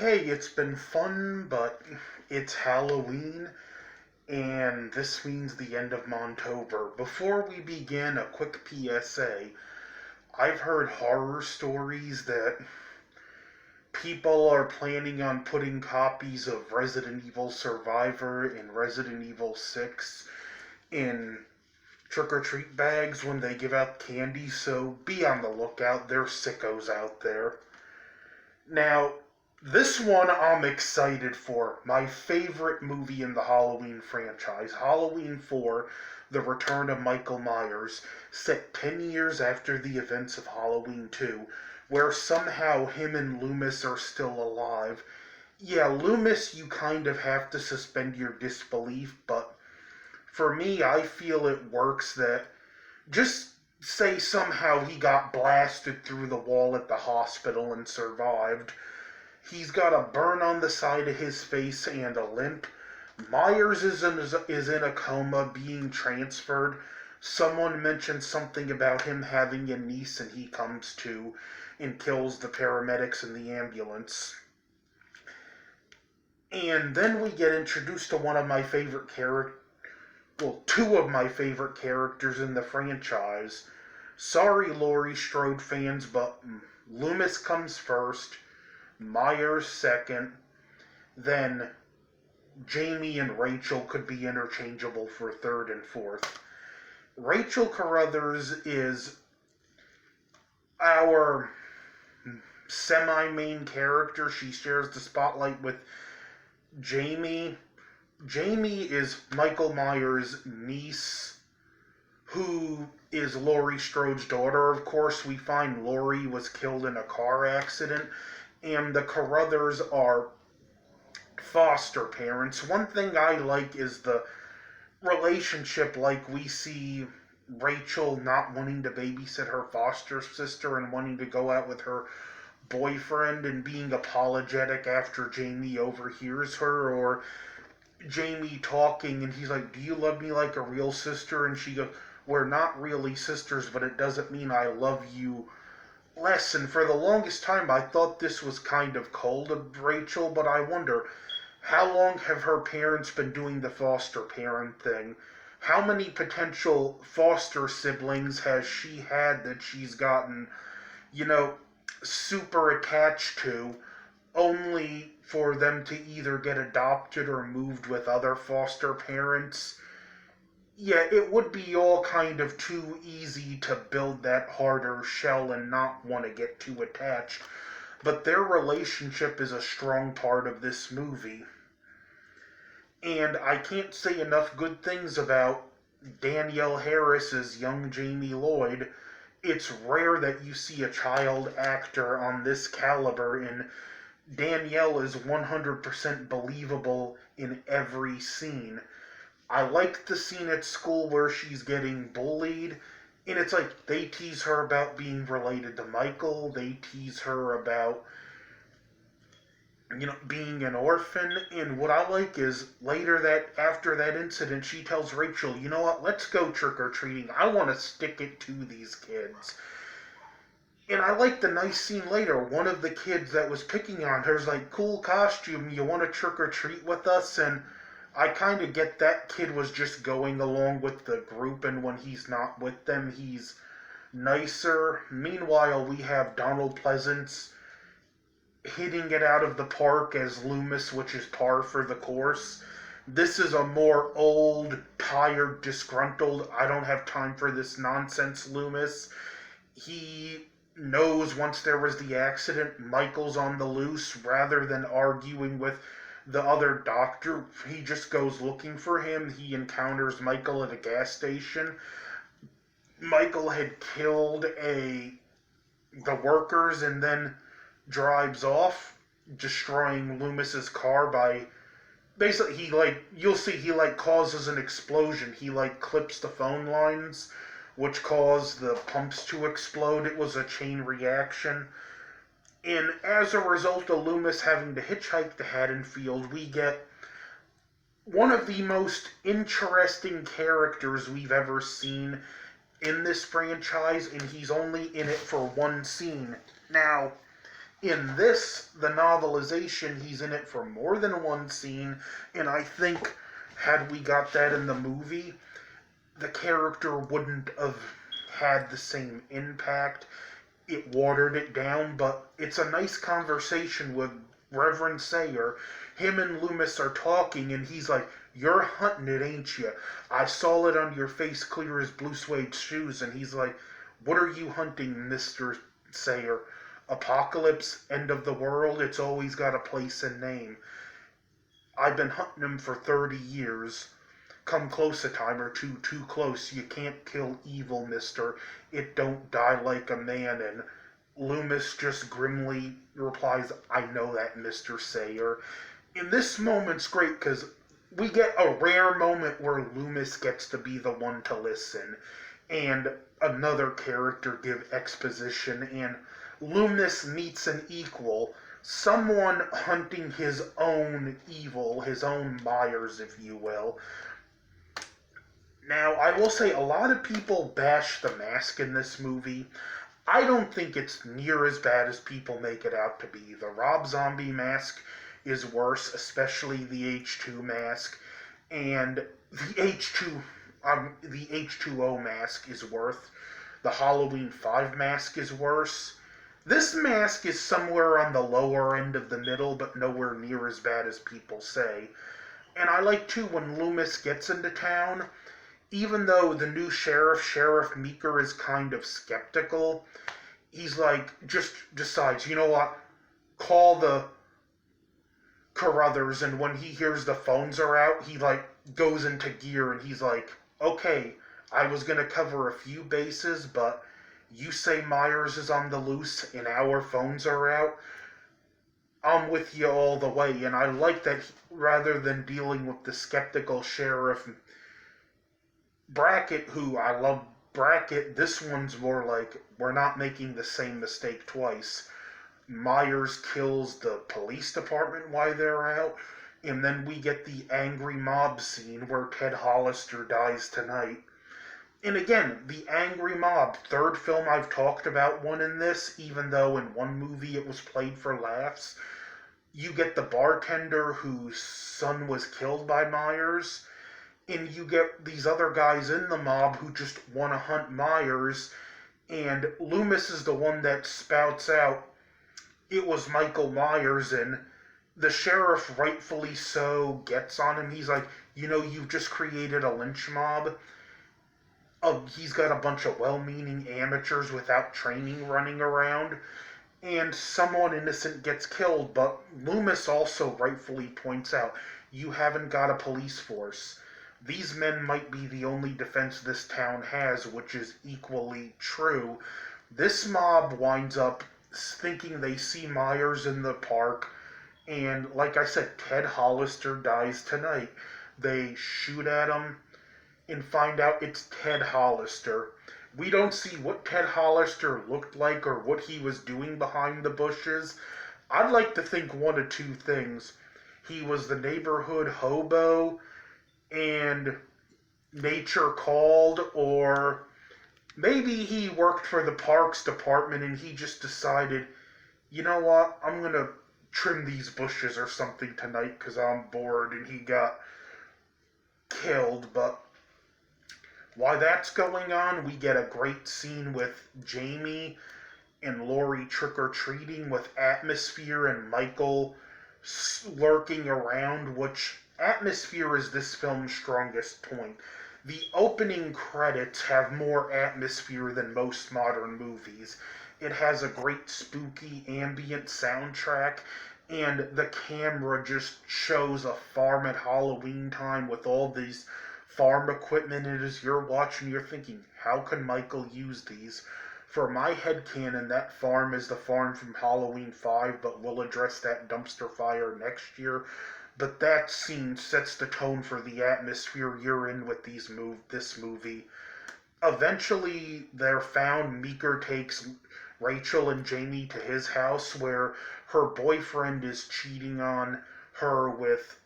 Okay, it's been fun, but it's Halloween, and this means the end of Montober. Before we begin, a quick PSA. I've heard horror stories that people are planning on putting copies of Resident Evil Survivor and Resident Evil 6 in trick or treat bags when they give out candy, so be on the lookout. There's sickos out there. Now, this one I'm excited for. My favorite movie in the Halloween franchise, Halloween 4, The Return of Michael Myers, set 10 years after the events of Halloween 2, where somehow him and Loomis are still alive. Yeah, Loomis, you kind of have to suspend your disbelief, but for me, I feel it works that just say somehow he got blasted through the wall at the hospital and survived. He's got a burn on the side of his face and a limp. Myers is in a coma being transferred. Someone mentions something about him having a niece and he comes to and kills the paramedics in the ambulance. And then we get introduced to one of my favorite characters. Well, two of my favorite characters in the franchise. Sorry, Laurie Strode fans, but Loomis comes first, Myers second, then Jamie and Rachel could be interchangeable for third and fourth. Rachel Carruthers is our semi-main character. She shares the spotlight with Jamie. Jamie is Michael Myers' niece, who is Laurie Strode's daughter. Of course, we find Laurie was killed in a car accident, and the Carruthers are foster parents. One thing I like is the relationship, like we see Rachel not wanting to babysit her foster sister and wanting to go out with her boyfriend and being apologetic after Jamie overhears her, or Jamie talking and he's like, "Do you love me like a real sister?" And she goes, "We're not really sisters, but it doesn't mean I love you less." And for the longest time, I thought this was kind of cold of Rachel, but I wonder, how long have her parents been doing the foster parent thing? How many potential foster siblings has she had that she's gotten, you know, super attached to, only for them to either get adopted or moved with other foster parents? Yeah, it would be all kind of too easy to build that harder shell and not want to get too attached. But their relationship is a strong part of this movie. And I can't say enough good things about Danielle Harris as young Jamie Lloyd. It's rare that you see a child actor on this caliber, and Danielle is 100% believable in every scene. I like the scene at school where she's getting bullied, and it's like they tease her about being related to Michael, they tease her about, being an orphan, and what I like is later that after that incident, she tells Rachel, "You know what, let's go trick-or-treating. I want to stick it to these kids." And I like the nice scene later. One of the kids that was picking on her's like, "Cool costume, you want to trick or treat with us?" And I kind of get that kid was just going along with the group, and when he's not with them, he's nicer. Meanwhile, we have Donald Pleasance hitting it out of the park as Loomis, which is par for the course. This is a more old, tired, disgruntled, "I don't have time for this nonsense" Loomis. He knows once there was the accident, Michael's on the loose. Rather than arguing with the other doctor, he just goes looking for him. He encounters Michael at a gas station. Michael had killed the workers and then drives off, destroying Loomis's car by basically you'll see he causes an explosion. He clips the phone lines, which caused the pumps to explode. It was a chain reaction. And as a result of Loomis having to hitchhike to Haddonfield, we get one of the most interesting characters we've ever seen in this franchise, and he's only in it for one scene. Now, In this, the novelization, he's in it for more than one scene, and I think had we got that in the movie, the character wouldn't have had the same impact. It watered it down, but it's a nice conversation with Reverend Sayer. Him and Loomis are talking, and he's like, "You're hunting it, ain't you? I saw it on your face clear as blue suede shoes." And he's like, "What are you hunting, Mr. Sayer? Apocalypse? End of the world? It's always got a place and name. I've been hunting them for 30 years. Come close a time or two, too close. You can't kill evil, mister. It don't die like a man." And Loomis just grimly replies, "I know that, Mr. Sayer." And this moment's great because we get a rare moment where Loomis gets to be the one to listen and another character give exposition, and Loomis meets an equal, someone hunting his own evil, his own Myers, if you will. Now, I will say a lot of people bash the mask in this movie. I don't think it's near as bad as people make it out to be. The Rob Zombie mask is worse, especially the H2 mask, and the H2O mask is worse. The Halloween 5 mask is worse. This mask is somewhere on the lower end of the middle, but nowhere near as bad as people say. And I like too when Loomis gets into town, even though the new Sheriff Meeker, is kind of skeptical, he's like, just decides, you know what, call the Carruthers, and when he hears the phones are out, he like goes into gear and he's like, "Okay, I was gonna cover a few bases, but you say Myers is on the loose and our phones are out. I'm with you all the way." And I like that rather than dealing with the skeptical Sheriff Brackett, who I love Brackett, this one's more like, we're not making the same mistake twice. Myers kills the police department while they're out, and then we get the angry mob scene where Ted Hollister dies tonight. And again, the angry mob, third film I've talked about one in this, even though in one movie it was played for laughs. You get the bartender whose son was killed by Myers, and you get these other guys in the mob who just want to hunt Myers, and Loomis is the one that spouts out, "It was Michael Myers," and the sheriff, rightfully so, gets on him. He's like, "You've just created a lynch mob." He's got a bunch of well-meaning amateurs without training running around, and someone innocent gets killed, but Loomis also rightfully points out, "You haven't got a police force. These men might be the only defense this town has," which is equally true. This mob winds up thinking they see Myers in the park, and like I said, Ted Hollister dies tonight. They shoot at him and find out it's Ted Hollister. We don't see what Ted Hollister looked like or what he was doing behind the bushes. I'd like to think one of two things. He was the neighborhood hobo and nature called, or maybe he worked for the parks department and he just decided, "You know what, I'm going to trim these bushes or something tonight because I'm bored," and he got killed. But while that's going on, we get a great scene with Jamie and Laurie trick-or-treating with Atmosphere and Michael lurking around, which Atmosphere is this film's strongest point. The opening credits have more atmosphere than most modern movies. It has a great spooky ambient soundtrack, and the camera just shows a farm at Halloween time with all these farm equipment. And as you're watching, you're thinking, how can Michael use these? For my headcanon, that farm is the farm from Halloween 5, but we'll address that dumpster fire next year. But that scene sets the tone for the atmosphere you're in with this movie. Eventually, they're found. Meeker takes Rachel and Jamie to his house where her boyfriend is cheating on her with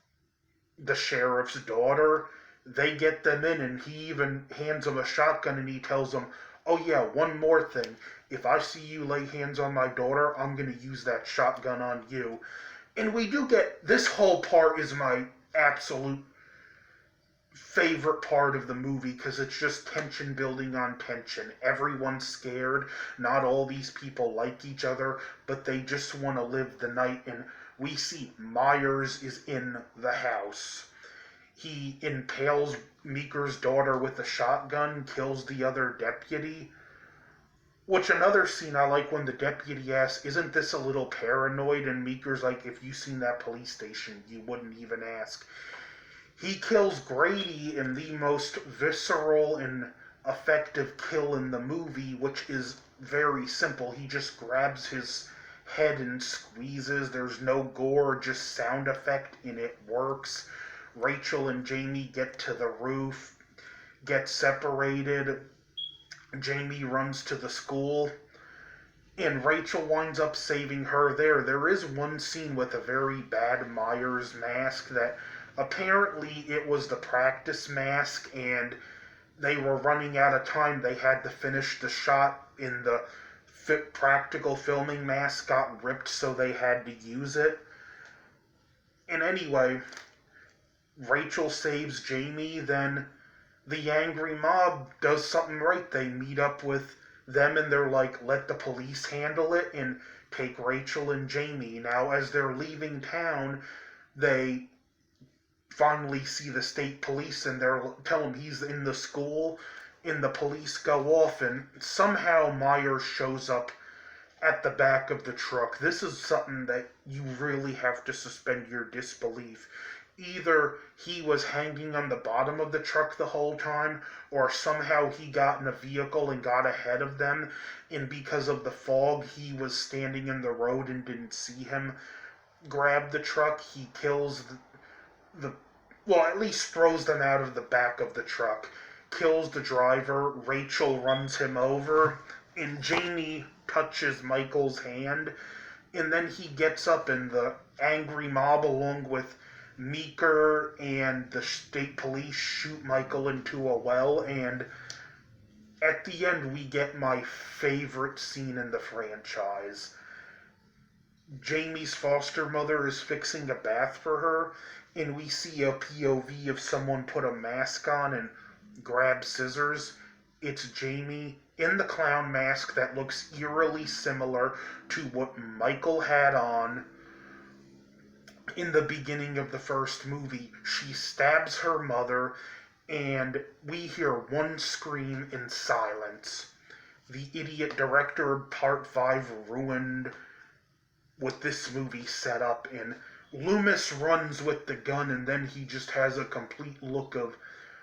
the sheriff's daughter. They get them in, and he even hands them a shotgun, and he tells them, "Oh yeah, one more thing. If I see you lay hands on my daughter, I'm gonna use that shotgun on you." And we do get this whole part is my absolute favorite part of the movie because it's just tension building on tension. Everyone's scared. Not all these people like each other, but they just want to live the night. And we see Myers is in the house. He impales Meeker's daughter with a shotgun, kills the other deputy. Which another scene I like when the deputy asks, "Isn't this a little paranoid?" And Meeker's like, "If you seen that police station, you wouldn't even ask." He kills Grady in the most visceral and effective kill in the movie, which is very simple. He just grabs his head and squeezes. There's no gore, just sound effect, and it works. Rachel and Jamie get to the roof, get separated. Jamie runs to the school, and Rachel winds up saving her there. There is one scene with a very bad Myers mask that apparently it was the practice mask, and they were running out of time. They had to finish the shot, in the practical filming mask got ripped, so they had to use it. And anyway, Rachel saves Jamie, then the angry mob does something right. They meet up with them and they're like, "Let the police handle it and take Rachel and Jamie." Now, as they're leaving town, they finally see the state police and they're tell him he's in the school, and the police go off, and somehow Myers shows up at the back of the truck. This is something that you really have to suspend your disbelief. Either he was hanging on the bottom of the truck the whole time, or somehow he got in a vehicle and got ahead of them, and because of the fog, he was standing in the road and didn't see him grab the truck. He kills the well, at least throws them out of the back of the truck, kills the driver. Rachel runs him over, and Jamie touches Michael's hand, and then he gets up, and the angry mob, along with Meeker and the state police, shoot Michael into a well, and at the end we get my favorite scene in the franchise. Jamie's foster mother is fixing a bath for her, and we see a POV of someone put a mask on and grab scissors. It's Jamie in the clown mask that looks eerily similar to what Michael had on in the beginning of the first movie. She stabs her mother, and we hear one scream in silence. The idiot director of Part 5 ruined what this movie set up, and Loomis runs with the gun, and then he just has a complete look of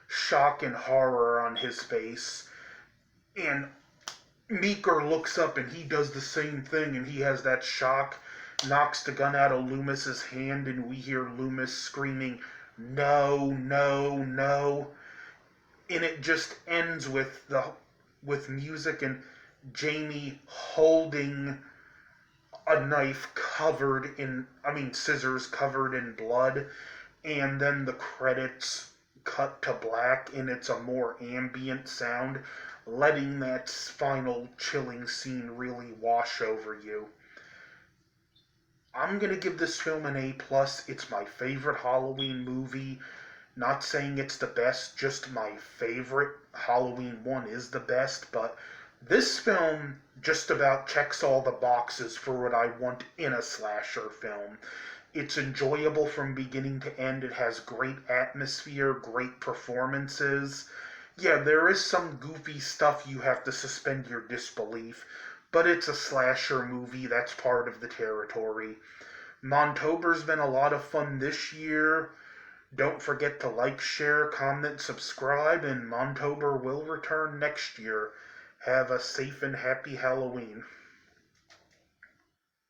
shock and horror on his face. And Meeker looks up and he does the same thing, and he has that shock, knocks the gun out of Loomis's hand, and we hear Loomis screaming, "No, no, no." And it just ends with music and Jamie holding a knife scissors covered in blood, and then the credits cut to black, and it's a more ambient sound, letting that final chilling scene really wash over you. I'm gonna give this film an A+. It's my favorite Halloween movie. Not saying it's the best, just my favorite. Halloween 1 is the best, but this film just about checks all the boxes for what I want in a slasher film. It's enjoyable from beginning to end. It has great atmosphere, great performances. Yeah, there is some goofy stuff you have to suspend your disbelief, but it's a slasher movie. That's part of the territory. Montober's been a lot of fun this year. Don't forget to like, share, comment, subscribe, and Montober will return next year. Have a safe and happy Halloween.